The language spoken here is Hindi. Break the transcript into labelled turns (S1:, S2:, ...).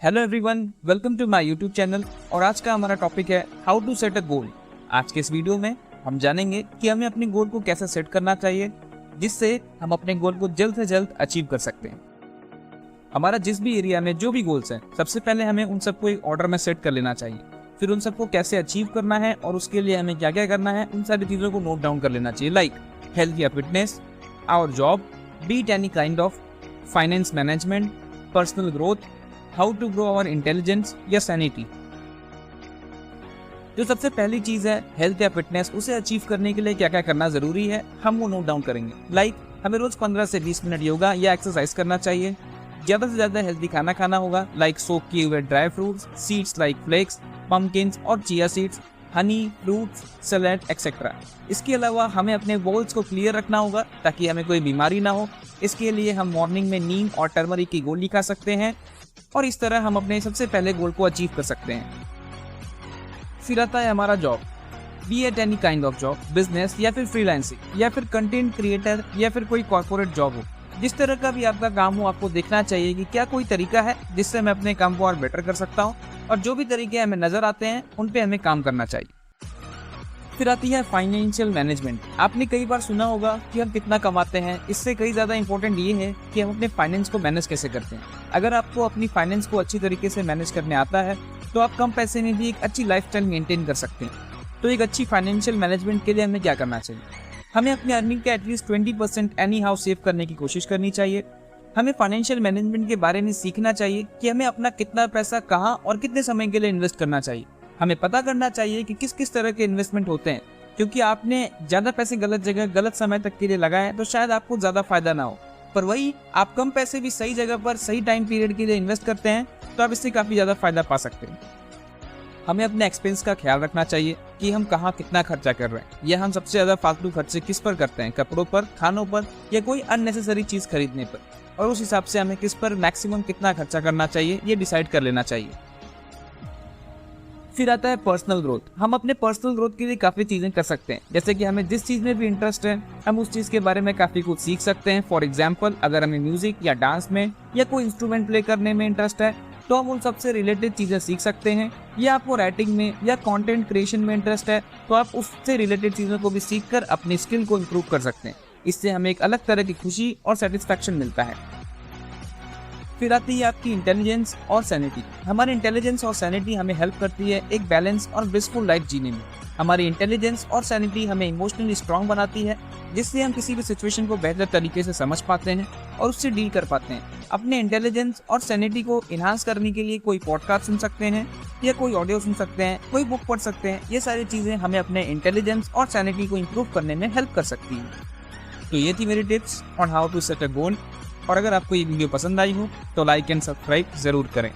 S1: Hello everyone, welcome to my YouTube channel. और आज का हमारा टॉपिक है how to set a goal. आज के इस वीडियो में हम जानेंगे कि हमें अपने गोल को कैसे सेट करना चाहिए जिससे हम अपने गोल को जल्द से जल्द अचीव कर सकते हैं। हमारा जिस भी एरिया में जो भी गोल्स हैं, सबसे पहले हमें उन सबको एक ऑर्डर में सेट कर लेना चाहिए। फिर उन सबको कैसे अचीव करना है और उसके लिए हमें क्या क्या करना है, उन सारी चीज़ों को नोट डाउन कर लेना चाहिए। लाइक हेल्थ या fitness, our job, be it any kind of finance management, personal growth, how to grow our intelligence या सैनिटी। जो सबसे पहली चीज है हेल्थ या फिटनेस, उसे अचीव करने के लिए क्या क्या करना जरूरी है हम वो नोट डाउन करेंगे। लाइक हमें रोज 15 से 20 मिनट योगा या एक्सरसाइज करना चाहिए। ज्यादा से ज्यादा हेल्दी खाना खाना होगा, लाइक सोक किए हुए dry fruits, seeds like flax, pumpkins और chia seeds, honey, fruits, salad etcetera. इसके अलावा हमें अपने गोल्स को क्लियर रखना होगा ताकि हमें कोई बीमारी ना हो। इसके लिए हम मॉर्निंग में नीम और टर्मरिक की गोली खा सकते हैं और इस तरह हम अपने सबसे पहले गोल को अचीव कर सकते हैं। फिर आता है हमारा job, be it any kind of job, business या फिर फ्रीलांसिंग या फिर कंटेंट क्रिएटर या फिर कोई कॉर्पोरेट जॉब हो। जिस तरह का भी आपका काम हो, आपको देखना चाहिए कि क्या कोई तरीका है जिससे मैं अपने काम को और बेटर कर सकता हूँ, और जो भी तरीके हमें नजर आते हैं उन पे हमें काम करना चाहिए। फिर आती है फाइनेंशियल मैनेजमेंट। आपने कई बार सुना होगा कि हम कितना कमाते हैं, इससे कई ज़्यादा इंपॉर्टेंट ये है कि हम अपने फाइनेंस को मैनेज कैसे करते हैं। अगर आपको अपनी फाइनेंस को अच्छी तरीके से मैनेज करने आता है तो आप कम पैसे में भी एक अच्छी लाइफस्टाइल मेंटेन कर सकते हैं। तो एक अच्छी फाइनेंशियल मैनेजमेंट के लिए हमें क्या करना चाहिए? हमें अपनी अर्निंग के एटलीस्ट 20% एनी हाउ सेव करने की कोशिश करनी चाहिए। हमें फाइनेंशियल मैनेजमेंट के बारे में सीखना चाहिए कि हमें अपना कितना पैसा कहाँ और कितने समय के लिए इन्वेस्ट करना चाहिए। हमें पता करना चाहिए कि किस किस तरह के इन्वेस्टमेंट होते हैं, क्योंकि आपने ज़्यादा पैसे गलत जगह गलत समय तक के लिए लगाए तो शायद आपको ज़्यादा फायदा ना हो, पर वही आप कम पैसे भी सही जगह पर सही टाइम पीरियड के लिए इन्वेस्ट करते हैं तो आप इससे काफ़ी ज़्यादा फायदा पा सकते हैं। हमें अपने एक्सपेंस का ख्याल रखना चाहिए कि हम कहाँ कितना खर्चा कर रहे हैं, या हम सबसे ज़्यादा फालतू खर्चे किस पर करते हैं, कपड़ों पर, खानों पर या कोई अननेसेसरी चीज़ खरीदने पर, और उस हिसाब से हमें किस पर मैक्सिमम कितना खर्चा करना चाहिए ये डिसाइड कर लेना चाहिए। फिर आता है पर्सनल ग्रोथ। हम अपने पर्सनल ग्रोथ के लिए काफ़ी चीज़ें कर सकते हैं, जैसे कि हमें जिस चीज़ में भी इंटरेस्ट है हम उस चीज़ के बारे में काफ़ी कुछ सीख सकते हैं। फॉर एग्जांपल, अगर हमें म्यूजिक या डांस में या कोई इंस्ट्रूमेंट प्ले करने में इंटरेस्ट है तो हम उन सबसे रिलेटेड चीज़ें सीख सकते हैं। या आपको राइटिंग में या कंटेंट क्रिएशन में इंटरेस्ट है तो आप उससे रिलेटेड चीज़ों को भी सीख कर अपनी स्किल को इम्प्रूव कर सकते हैं। इससे हमें एक अलग तरह की खुशी और सेटिस्फैक्शन मिलता है। फिर आती है आपकी इंटेलिजेंस और सैनिटी। हमारी इंटेलिजेंस और सैनिटी हमें हेल्प करती है एक बैलेंस और ब्लिसफुल लाइफ जीने में। हमारी इंटेलिजेंस और सैनिटी हमें इमोशनली स्ट्रांग बनाती है, जिससे हम किसी भी सिचुएशन को बेहतर तरीके से समझ पाते हैं और उससे डील कर पाते हैं। अपने इंटेलिजेंस और सैनिटी को इन्हांस करने के लिए कोई पॉडकास्ट सुन सकते हैं या कोई ऑडियो सुन सकते हैं, कोई बुक पढ़ सकते हैं। ये सारी चीज़ें हमें अपने इंटेलिजेंस और सैनिटी को इम्प्रूव करने में हेल्प कर सकती हैं। तो ये थी मेरी tips on how to set a goal. और अगर आपको ये वीडियो पसंद आई हो तो लाइक एंड सब्सक्राइब ज़रूर करें।